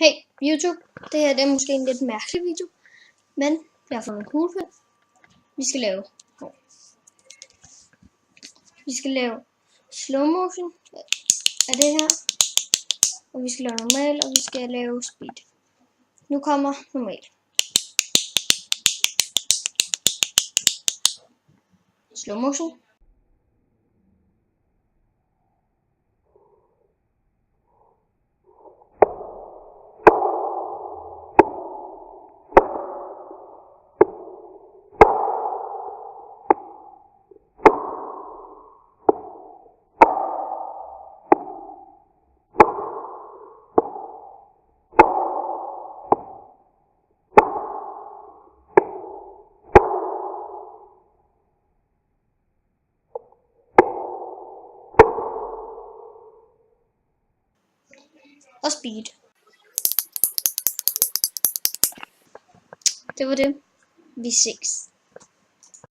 Hey YouTube, det her det er måske en lidt mærkelig video, men jeg har fået en kuglepen. Vi skal lave slow motion af det her, og vi skal lave normal, og vi skal lave speed. Nu kommer normal. Slow motion. Og speed. Det var det. Vi ses.